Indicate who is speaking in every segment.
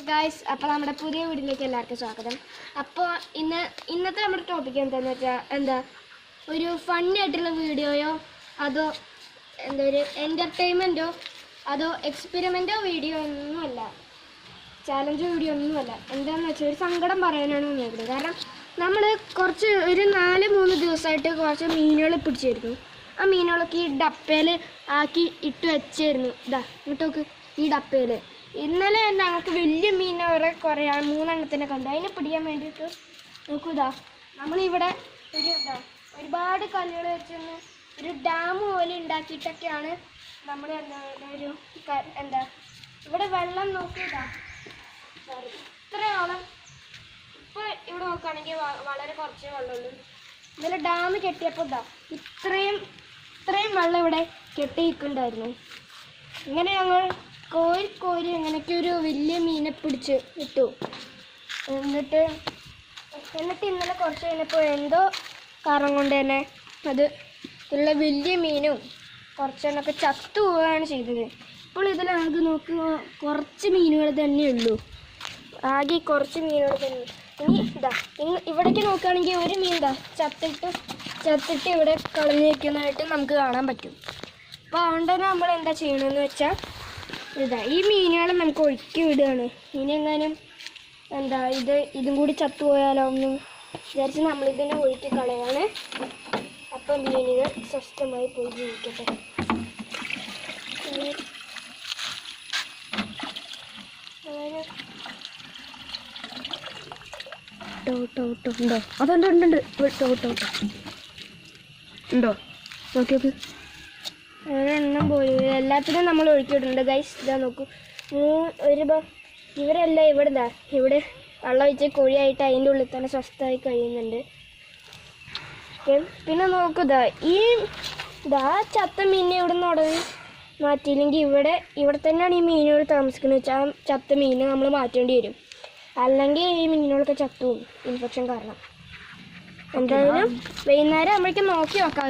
Speaker 1: Guys, അപ്പോൾ നമ്മുടെ പുതിയ വീഡിയോയിലേക്ക് എല്ലാവർക്കും സ്വാഗതം. അപ്പോൾ ഇന്നത്തെ നമ്മുടെ ടോപ്പിക് എന്താണെന്ന് വെച്ചാൽ ഒരു ഫണ്ണി ആയിട്ടുള്ള വീഡിയോയോ അതോ ഒരു എൻ്റർടൈൻമെൻറ്റോ അതോ എക്സ്പെരിമെൻറ്റോ വീഡിയോ ഒന്നുമല്ല, ചാലഞ്ച് വീഡിയോ ഒന്നുമല്ല. എന്താണെന്ന് വെച്ചാൽ ഒരു സങ്കടം പറയാനാണ് വന്നിരിക്കുന്നത്. കാരണം നമ്മൾ ഒരു 4-3 ദിവസമായിട്ട് കുറച്ച് മീനുകൾ പിടിച്ചിരുന്നു. ആ മീനുകളൊക്കെ ഈ ഡപ്പയിൽ ആക്കി ഇട്ട് വെച്ചായിരുന്നു. ഇങ്ങോട്ട് നോക്ക്, ഈ ഡപ്പയിൽ ഇന്നലെ ഞങ്ങൾക്ക് വലിയ മീനുകളെ കുറേ 3 എണ്ണത്തിനെ കണ്ടു. അതിനെ പിടിക്കാൻ വേണ്ടിയിട്ട് നോക്കൂതാ നമ്മളിവിടെ ഒരുപാട് കല്ലുകൾ വെച്ചൊന്ന് ഒരു ഡാം പോലെ ഉണ്ടാക്കിയിട്ടൊക്കെയാണ് നമ്മൾ ഇവിടെ വെള്ളം നോക്കിയതാ ഇത്രയോളം. ഇപ്പോൾ ഇവിടെ നോക്കുകയാണെങ്കിൽ വളരെ കുറച്ചേ വെള്ളമുള്ളൂ. ഇന്നലെ ഡാം കെട്ടിയപ്പോൾ ഇത്രയും വെള്ളം ഇവിടെ കെട്ടിയിരിക്കുന്നുണ്ടായിരുന്നു. ഇങ്ങനെ ഞങ്ങൾ കോരി അങ്ങനെയൊക്കെ ഒരു വലിയ മീനെ പിടിച്ച് ഇട്ടു. എന്നിട്ട് ഇന്നലെ കുറച്ച് കഴിഞ്ഞപ്പോൾ എന്തോ കാരണം കൊണ്ട് തന്നെ ഉള്ള വലിയ മീനും കുറച്ചെണ്ണൊക്കെ ചത്തു പോവുകയാണ് ചെയ്തത്. ഇപ്പോൾ ഇതിലാകെ നോക്കുക കുറച്ച് മീനുകൾ തന്നെയുള്ളൂ, ആകെ കുറച്ച് മീനുകൾ തന്നെ. ഇനി ഇവിടേക്ക് നോക്കുകയാണെങ്കിൽ ഒരു മീൻ ചത്തിട്ട് ഇവിടെ കളഞ്ഞു വയ്ക്കുന്നതായിട്ട് നമുക്ക് കാണാൻ പറ്റും. അപ്പോൾ അതുകൊണ്ട് തന്നെ നമ്മൾ എന്താ ചെയ്യണമെന്ന് വെച്ചാൽ ഈ മീനുകളെ നമുക്ക് ഒഴുക്കി വിടുകയാണ്. ഇനി എങ്ങാനും ഇതും കൂടി ചത്തുപോയാലോ എന്ന് വിചാരിച്ച് നമ്മളിതിനെ ഒഴുക്കി കളയാണ്. അപ്പം മീനുകൾ സ്വസ്ഥമായി പോയി ജീവിക്കട്ടെ. ഉണ്ടോ? അതുണ്ട് ഉണ്ടോ? നോക്കി എണ്ണം പോയി. എല്ലാത്തിനും നമ്മൾ ഒഴുക്കിയിട്ടുണ്ട് ഗൈസ്. ഇതാ നോക്കൂ, ഇവരെല്ലാം ഇവിടെ വെള്ളം ഒഴിച്ച് കോഴിയായിട്ട് അതിൻ്റെ ഉള്ളിൽ തന്നെ സ്വസ്ഥമായി കഴിയുന്നുണ്ട്. പിന്നെ നോക്കുക, ചത്ത മീനിനെ ഇവിടെ നിന്ന് ഉടനെ മാറ്റിയില്ലെങ്കിൽ ഇവിടെ തന്നെയാണ് ഈ മീനുകൾ താമസിക്കുന്നത് വെച്ചാൽ ആ ചത്ത മീനിനെ നമ്മൾ മാറ്റേണ്ടി വരും. അല്ലെങ്കിൽ ഈ മീനുകളൊക്കെ ചത്തും ഇൻഫെക്ഷൻ കാരണം. എന്തായാലും വൈകുന്നേരം നമ്മളേക്ക് നോക്കി നോക്കാം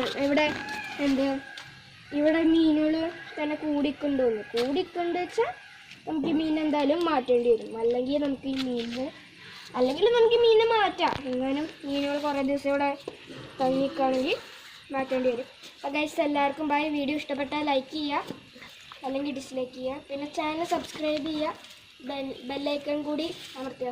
Speaker 1: ഇവിടെ മീനുകൾ തന്നെ കൂടിക്കൊണ്ട് വെച്ചാൽ നമുക്ക് ഈ മീൻ എന്തായാലും മാറ്റേണ്ടി വരും. അല്ലെങ്കിൽ നമുക്ക് ഈ മീനിനെ മാറ്റാം. എങ്ങാനും മീനുകൾ കുറേ ദിവസം ഇവിടെ തങ്ങിക്കുകയാണെങ്കിൽ മാറ്റേണ്ടി വരും. അപ്പോൾ ഗൈസ്, എല്ലാവർക്കും ബൈ. വീഡിയോ ഇഷ്ടപ്പെട്ടാൽ ലൈക്ക് ചെയ്യുക, അല്ലെങ്കിൽ ഡിസ്ലൈക്ക് ചെയ്യുക. പിന്നെ ചാനൽ സബ്സ്ക്രൈബ് ചെയ്യുക, ബെല്ലൈക്കൺ കൂടി അമർത്തുക.